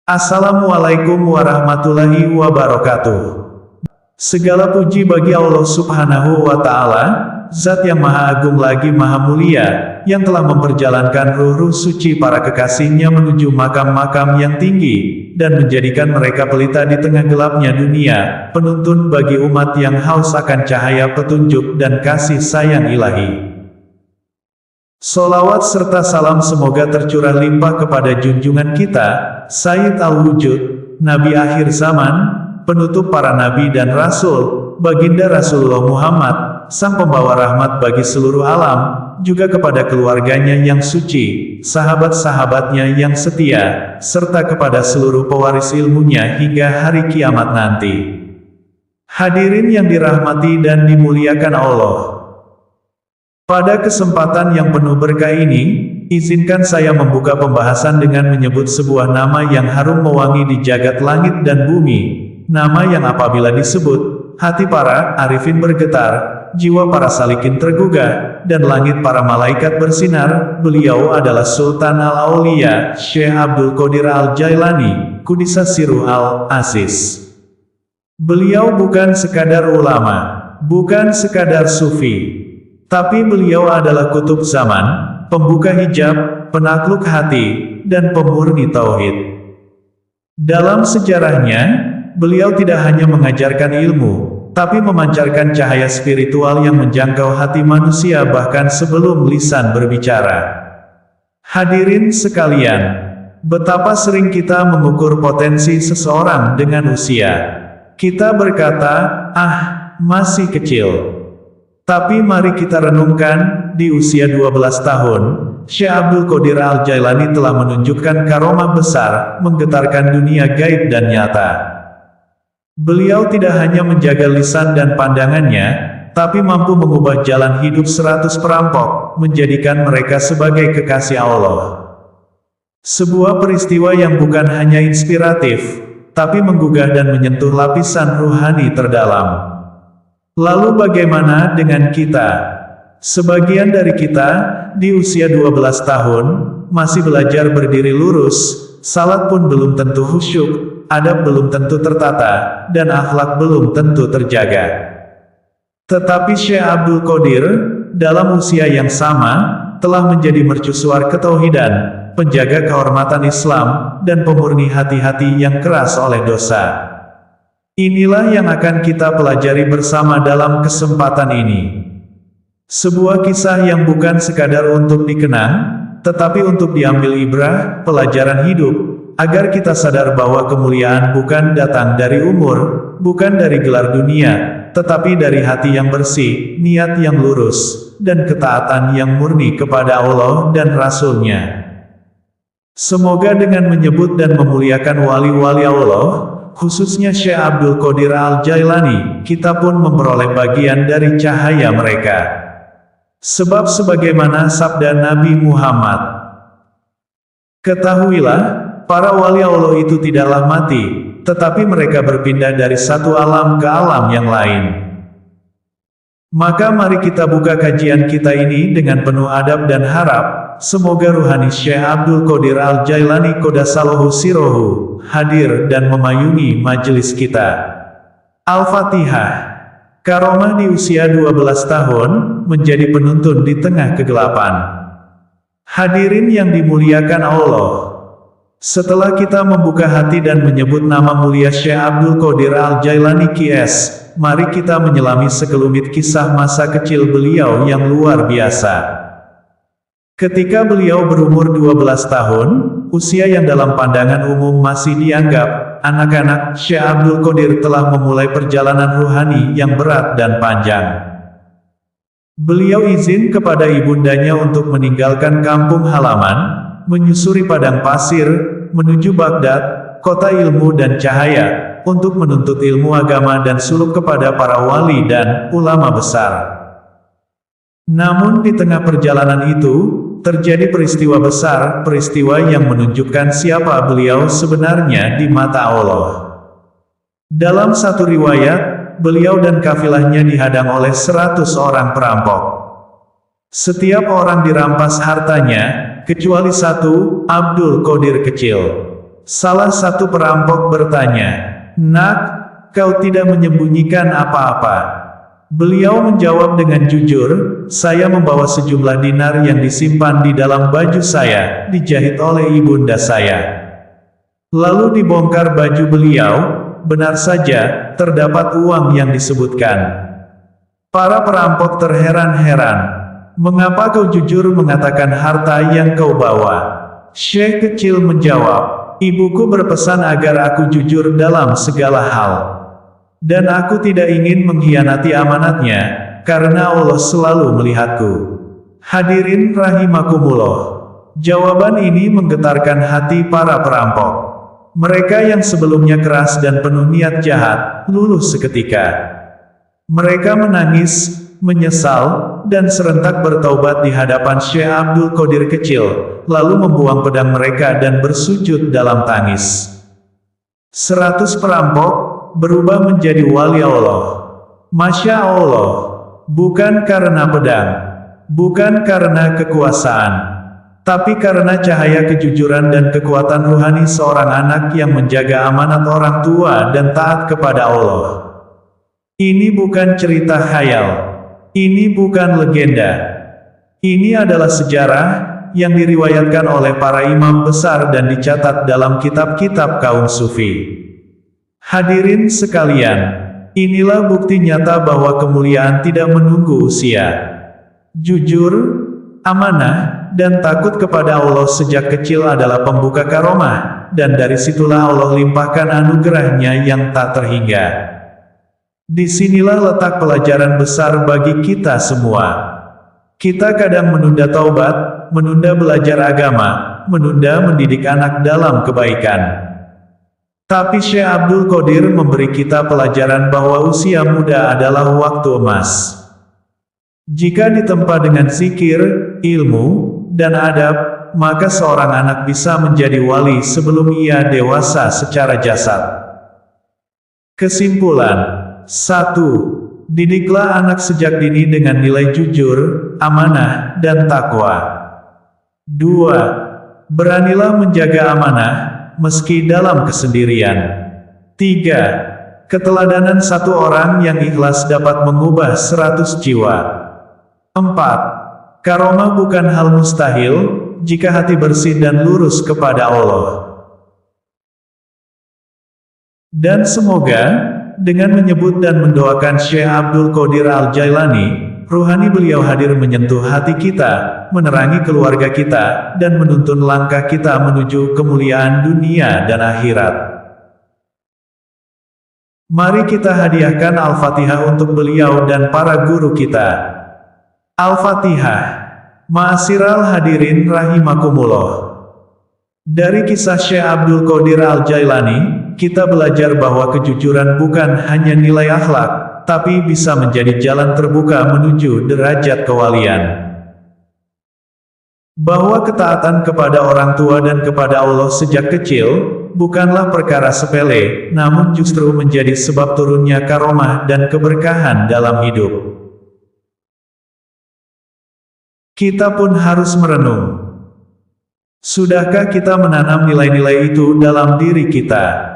Assalamualaikum warahmatullahi wabarakatuh. Segala puji bagi Allah Subhanahu wa Ta'ala, Zat yang Maha Agung lagi Maha Mulia, yang telah memperjalankan ruh-ruh suci para kekasihnya menuju makam-makam yang tinggi, dan menjadikan mereka pelita di tengah gelapnya dunia, penuntun bagi umat yang haus akan cahaya petunjuk dan kasih sayang ilahi. Solawat serta salam semoga tercurah limpah kepada junjungan kita, Sayyid Al-Wujud, Nabi akhir zaman, penutup para nabi dan rasul, baginda Rasulullah Muhammad, sang pembawa rahmat bagi seluruh alam, juga kepada keluarganya yang suci, sahabat-sahabatnya yang setia, serta kepada seluruh pewaris ilmunya hingga hari kiamat nanti. Hadirin yang dirahmati dan dimuliakan Allah. Pada kesempatan yang penuh berkah ini, izinkan saya membuka pembahasan dengan menyebut sebuah nama yang harum mewangi di jagat langit dan bumi. Nama yang apabila disebut, hati para arifin bergetar, jiwa para salikin tergugah, dan langit para malaikat bersinar. Beliau adalah Sultan Al-Auliya, Syekh Abdul Qadir Al-Jailani, Qudisa Sirruh Al-Aziz. Beliau bukan sekadar ulama, bukan sekadar sufi, tapi beliau adalah kutub zaman, pembuka hijab, penakluk hati, dan pemurni tauhid. Dalam sejarahnya, beliau tidak hanya mengajarkan ilmu, tapi memancarkan cahaya spiritual yang menjangkau hati manusia bahkan sebelum lisan berbicara. Hadirin sekalian, betapa sering kita mengukur potensi seseorang dengan usia. Kita berkata, masih kecil. Tapi mari kita renungkan, di usia 12 tahun, Syekh Abdul Qadir Al-Jailani telah menunjukkan karomah besar, menggetarkan dunia gaib dan nyata. Beliau tidak hanya menjaga lisan dan pandangannya, tapi mampu mengubah jalan hidup 100 perampok, menjadikan mereka sebagai kekasih Allah. Sebuah peristiwa yang bukan hanya inspiratif, tapi menggugah dan menyentuh lapisan ruhani terdalam. Lalu bagaimana dengan kita? Sebagian dari kita, di usia 12 tahun, masih belajar berdiri lurus, salat pun belum tentu khusyuk, adab belum tentu tertata, dan akhlak belum tentu terjaga. Tetapi Syekh Abdul Qadir, dalam usia yang sama, telah menjadi mercusuar ketauhidan, penjaga kehormatan Islam, dan pemurni hati-hati yang keras oleh dosa. Inilah yang akan kita pelajari bersama dalam kesempatan ini. Sebuah kisah yang bukan sekadar untuk dikenang, tetapi untuk diambil ibrah, pelajaran hidup, agar kita sadar bahwa kemuliaan bukan datang dari umur, bukan dari gelar dunia, tetapi dari hati yang bersih, niat yang lurus, dan ketaatan yang murni kepada Allah dan Rasul-Nya. Semoga dengan menyebut dan memuliakan wali-wali Allah, khususnya Syekh Abdul Qadir Al-Jailani, kita pun memperoleh bagian dari cahaya mereka. Sebab sebagaimana sabda Nabi Muhammad, ketahuilah, para wali Allah itu tidaklah mati, tetapi mereka berpindah dari satu alam ke alam yang lain. Maka mari kita buka kajian kita ini dengan penuh adab dan harap, semoga ruhani Syekh Abdul Qadir Al-Jailani Qodassallahu Sirruhu hadir dan memayungi majelis kita. Al-Fatihah. Karomah di usia 12 tahun, menjadi penuntun di tengah kegelapan. Hadirin yang dimuliakan Allah. Setelah kita membuka hati dan menyebut nama mulia Syekh Abdul Qadir Al-Jailani QS, mari kita menyelami sekelumit kisah masa kecil beliau yang luar biasa. Ketika beliau berumur 12 tahun, usia yang dalam pandangan umum masih dianggap anak-anak, Syekh Abdul Qadir telah memulai perjalanan ruhani yang berat dan panjang. Beliau izin kepada ibundanya untuk meninggalkan kampung halaman, menyusuri padang pasir, menuju Baghdad, kota ilmu dan cahaya, untuk menuntut ilmu agama dan suluk kepada para wali dan ulama besar. Namun di tengah perjalanan itu, terjadi peristiwa besar, peristiwa yang menunjukkan siapa beliau sebenarnya di mata Allah. Dalam satu riwayat, beliau dan kafilahnya dihadang oleh 100 orang perampok. Setiap orang dirampas hartanya, kecuali satu, Abdul Qadir kecil. Salah satu perampok bertanya, "Nak, kau tidak menyembunyikan apa-apa?" Beliau menjawab dengan jujur, "Saya membawa sejumlah dinar yang disimpan di dalam baju saya, dijahit oleh ibunda saya." Lalu dibongkar baju beliau, benar saja, terdapat uang yang disebutkan. Para perampok terheran-heran. "Mengapa kau jujur mengatakan harta yang kau bawa?" Syekh kecil menjawab, "Ibuku berpesan agar aku jujur dalam segala hal. Dan aku tidak ingin mengkhianati amanatnya, karena Allah selalu melihatku." Hadirin rahimakumullah. Jawaban ini menggetarkan hati para perampok. Mereka yang sebelumnya keras dan penuh niat jahat, luluh seketika. Mereka menangis, menyesal, dan serentak bertaubat di hadapan Syekh Abdul Qadir kecil, lalu membuang pedang mereka dan bersujud dalam tangis. 100 perampok berubah menjadi wali Allah. Masya Allah. Bukan karena pedang, bukan karena kekuasaan, tapi karena cahaya kejujuran dan kekuatan ruhani seorang anak yang menjaga amanat orang tua dan taat kepada Allah. Ini bukan cerita khayal. Ini bukan legenda. Ini adalah sejarah yang diriwayatkan oleh para imam besar dan dicatat dalam kitab-kitab kaum sufi. Hadirin sekalian, inilah bukti nyata bahwa kemuliaan tidak menunggu usia. Jujur, amanah, dan takut kepada Allah sejak kecil adalah pembuka karomah, dan dari situlah Allah limpahkan anugerahnya yang tak terhingga. Disinilah letak pelajaran besar bagi kita semua. Kita kadang menunda taubat, menunda belajar agama, menunda mendidik anak dalam kebaikan. Tapi Syekh Abdul Qadir memberi kita pelajaran bahwa usia muda adalah waktu emas. Jika ditempa dengan zikir, ilmu, dan adab, maka seorang anak bisa menjadi wali sebelum ia dewasa secara jasad. Kesimpulan: 1. Didiklah anak sejak dini dengan nilai jujur, amanah, dan takwa. 2. Beranilah menjaga amanah, meski dalam kesendirian. 3. Keteladanan satu orang yang ikhlas dapat mengubah 100 jiwa. 4. Karomah bukan hal mustahil, jika hati bersih dan lurus kepada Allah. Dan semoga, dengan menyebut dan mendoakan Syekh Abdul Qadir Al-Jailani, ruhani beliau hadir menyentuh hati kita, menerangi keluarga kita, dan menuntun langkah kita menuju kemuliaan dunia dan akhirat. Mari kita hadiahkan Al-Fatihah untuk beliau dan para guru kita. Al-Fatihah. Ma'asyiral hadirin rahimakumullah. Dari kisah Syekh Abdul Qadir Al-Jailani, kita belajar bahwa kejujuran bukan hanya nilai akhlak, tapi bisa menjadi jalan terbuka menuju derajat kewalian. Bahwa ketaatan kepada orang tua dan kepada Allah sejak kecil, bukanlah perkara sepele, namun justru menjadi sebab turunnya karomah dan keberkahan dalam hidup. Kita pun harus merenung. Sudahkah kita menanam nilai-nilai itu dalam diri kita?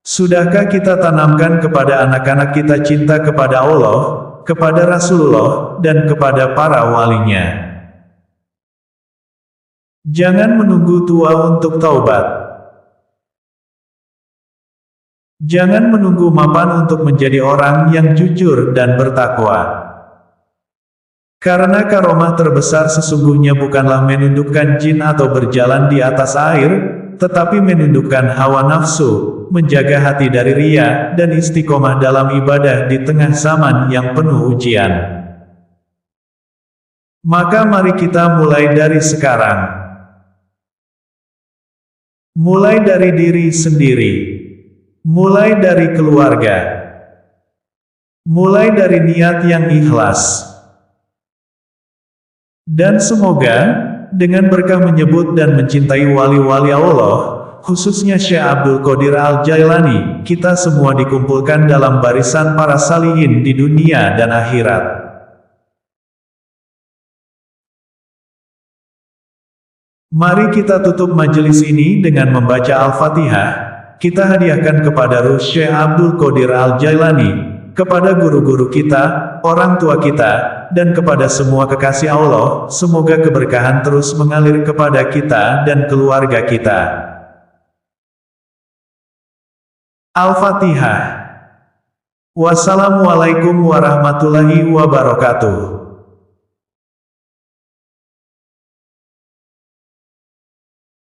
Sudahkah kita tanamkan kepada anak-anak kita cinta kepada Allah, kepada Rasulullah, dan kepada para walinya? Jangan menunggu tua untuk taubat. Jangan menunggu mapan untuk menjadi orang yang jujur dan bertakwa. Karena karomah terbesar sesungguhnya bukanlah menundukkan jin atau berjalan di atas air, tetapi menundukkan hawa nafsu, menjaga hati dari riya, dan istiqomah dalam ibadah di tengah zaman yang penuh ujian. Maka mari kita mulai dari sekarang. Mulai dari diri sendiri. Mulai dari keluarga. Mulai dari niat yang ikhlas. Dan semoga, dengan berkah menyebut dan mencintai wali-wali Allah, khususnya Syekh Abdul Qadir Al-Jailani, kita semua dikumpulkan dalam barisan para salihin di dunia dan akhirat. Mari kita tutup majelis ini dengan membaca Al-Fatihah. Kita hadiahkan kepada Ruh Syekh Abdul Qadir Al-Jailani, kepada guru-guru kita, orang tua kita, dan kepada semua kekasih Allah. Semoga keberkahan terus mengalir kepada kita dan keluarga kita. Al-Fatihah. Wassalamualaikum warahmatullahi wabarakatuh.